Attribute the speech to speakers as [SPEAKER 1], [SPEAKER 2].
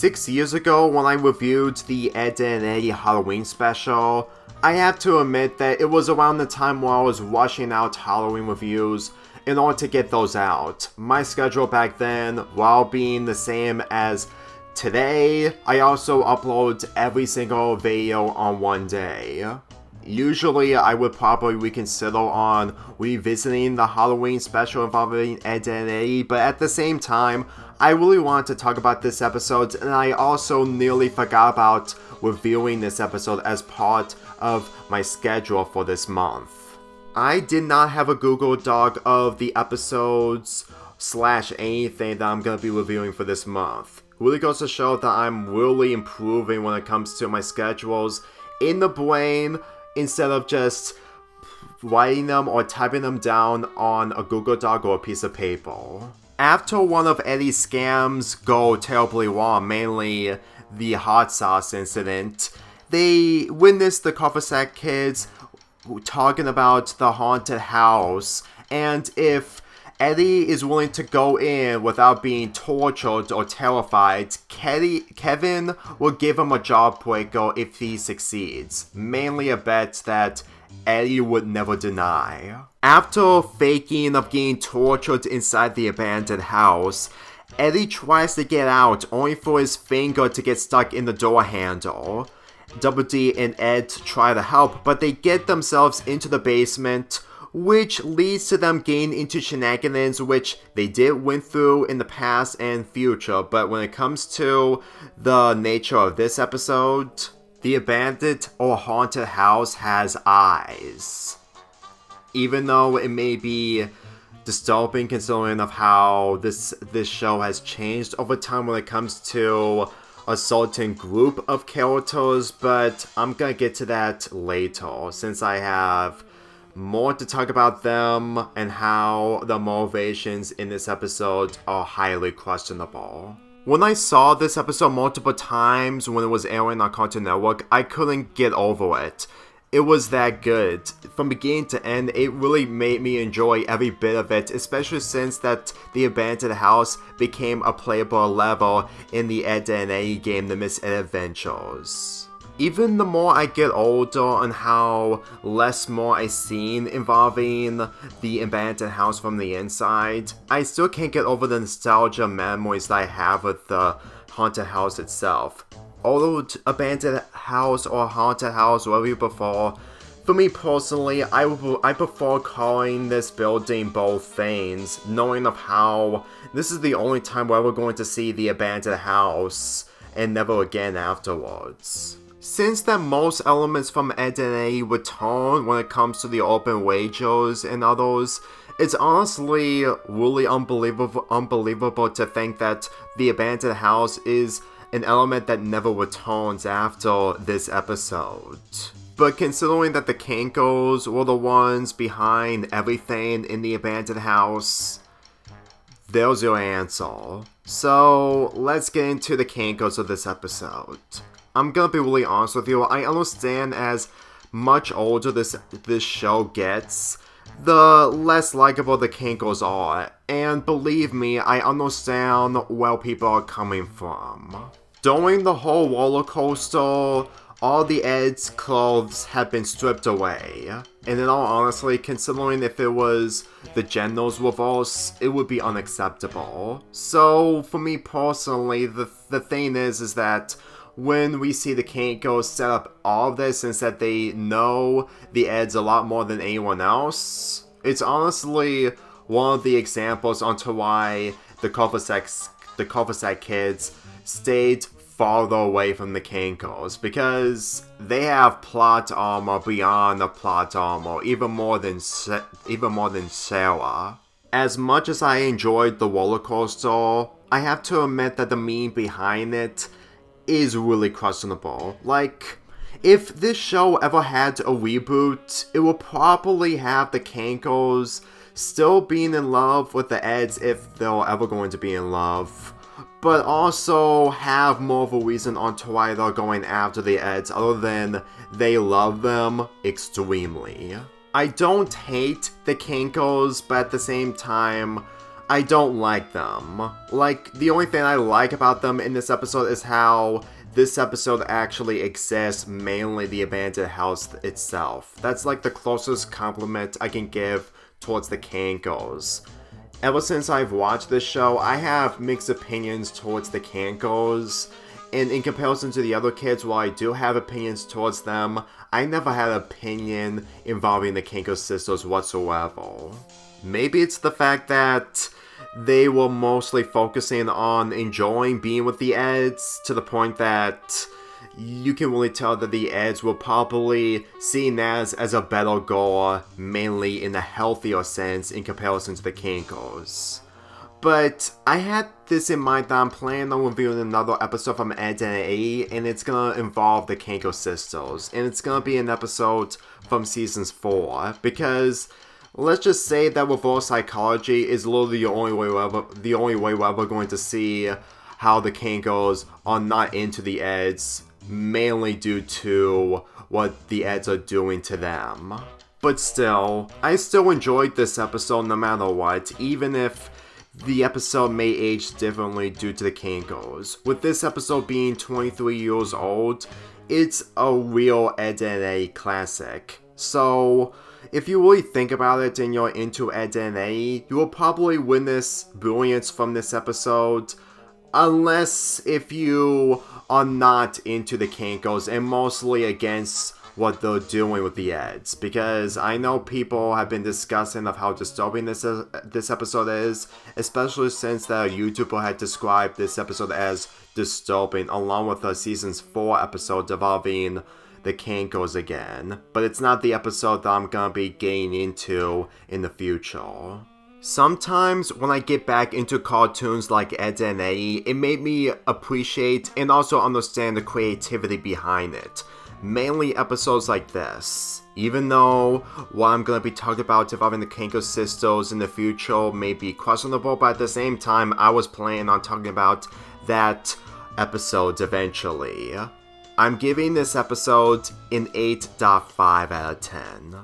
[SPEAKER 1] 6 years ago when I reviewed the Eddy and Eddy Halloween special, I have to admit that it was around the time where I was rushing out Halloween reviews in order to get those out. My schedule back then, while being the same as today, I also upload every single video on one day. Usually, I would probably reconsider on revisiting the Halloween special involving Eddy and Eddy, but at the same time, I really wanted to talk about this episode, and I also nearly forgot about reviewing this episode as part of my schedule for this month. I did not have a Google Doc of the episodes / anything that I'm going to be reviewing for this month. Really goes to show that I'm really improving when it comes to my schedules in the brain, instead of just writing them or typing them down on a Google Doc or a piece of paper. After one of Eddy's scams go terribly wrong, mainly the hot sauce incident, they witnessed the Kankers kids talking about the haunted house, and if Eddy is willing to go in without being tortured or terrified, Kevin will give him a jawbreaker if he succeeds. Mainly a bet that Eddy would never deny. After faking of getting tortured inside the abandoned house, Eddy tries to get out only for his finger to get stuck in the door handle. Double D and Ed try to help, but they get themselves into the basement, which leads to them getting into shenanigans, which they did win through in the past and future. But when it comes to the nature of this episode, the abandoned or haunted house has eyes. Even though it may be disturbing considering of how this show has changed over time when it comes to a certain group of characters, but I'm gonna get to that later, since I have more to talk about them and how the motivations in this episode are highly questionable. When I saw this episode multiple times when it was airing on Cartoon Network, I couldn't get over it. It was that good. From beginning to end, it really made me enjoy every bit of it, especially since that the abandoned house became a playable level in the Eddy and Eddy game, The Misadventures. Even the more I get older and how less more I seen involving the abandoned house from the inside, I still can't get over the nostalgia memories that I have with the haunted house itself. Old abandoned house or haunted house, whatever you prefer. For me personally, I prefer calling this building both things, knowing of how this is the only time we're ever going to see the abandoned house, and never again afterwards. Since that most elements from Eddy and Eddy return when it comes to the open wagers and others, it's honestly really unbelievable to think that the abandoned house is an element that never returns after this episode. But considering that the Kankers were the ones behind everything in the abandoned house, there's your answer. So let's get into the Kankers of this episode. I'm gonna be really honest with you, I understand as much older this show gets, the less likable the Kankers are, and believe me, I understand where people are coming from. During the whole roller coaster, all the Ed's clothes have been stripped away, and in all honesty, considering if it was the genders reverse, it would be unacceptable. So, for me personally, the thing is that when we see the Kankers set up all of this, since that they know the Eds a lot more than anyone else, it's honestly one of the examples onto why the Kankers kids stayed farther away from the Kankers, because they have plot armor beyond the plot armor, even more than Sarah. As much as I enjoyed the roller coaster, I have to admit that the meme behind it is really questionable. Like, if this show ever had a reboot, it would probably have the Kankers still being in love with the Eds if they're ever going to be in love, but also have more of a reason onto why they're going after the Eds other than they love them extremely. I don't hate the Kankers, but at the same time, I don't like them. Like, the only thing I like about them in this episode is how this episode actually exists, mainly the abandoned house itself. That's like the closest compliment I can give towards the Kankers. Ever since I've watched this show, I have mixed opinions towards the Kankers. And in comparison to the other kids, while I do have opinions towards them, I never had an opinion involving the Kankers sisters whatsoever. Maybe it's the fact that they were mostly focusing on enjoying being with the Eds, to the point that you can really tell that the Eds were probably seen as a better goal, mainly in a healthier sense in comparison to the Kankers. But I had this in mind that I'm planning on reviewing another episode from Eddy and Eddy, and it's gonna involve the Kankers sisters, and it's gonna be an episode from seasons 4, because let's just say that reverse psychology is literally the only way we're ever going to see how the Kankers are not into the Eds, mainly due to what the Eds are doing to them. But still, I still enjoyed this episode no matter what, even if the episode may age differently due to the Kankers. With this episode being 23 years old, it's a real Eddy and Eddy classic. So, if you really think about it and you're into Eddy and Eddy, you will probably witness brilliance from this episode, unless if you are not into the Kankers and mostly against what they're doing with the Eds, because I know people have been discussing of how disturbing this episode is, especially since the YouTuber had described this episode as disturbing, along with the season's 4 episode involving the Kankers again. But it's not the episode that I'm gonna be getting into in the future. Sometimes when I get back into cartoons like Eddy and Eddy, it made me appreciate and also understand the creativity behind it. Mainly episodes like this. Even though what I'm going to be talking about involving the Kankers sisters in the future may be questionable, but at the same time, I was planning on talking about that episode eventually. I'm giving this episode an 8.5 out of 10.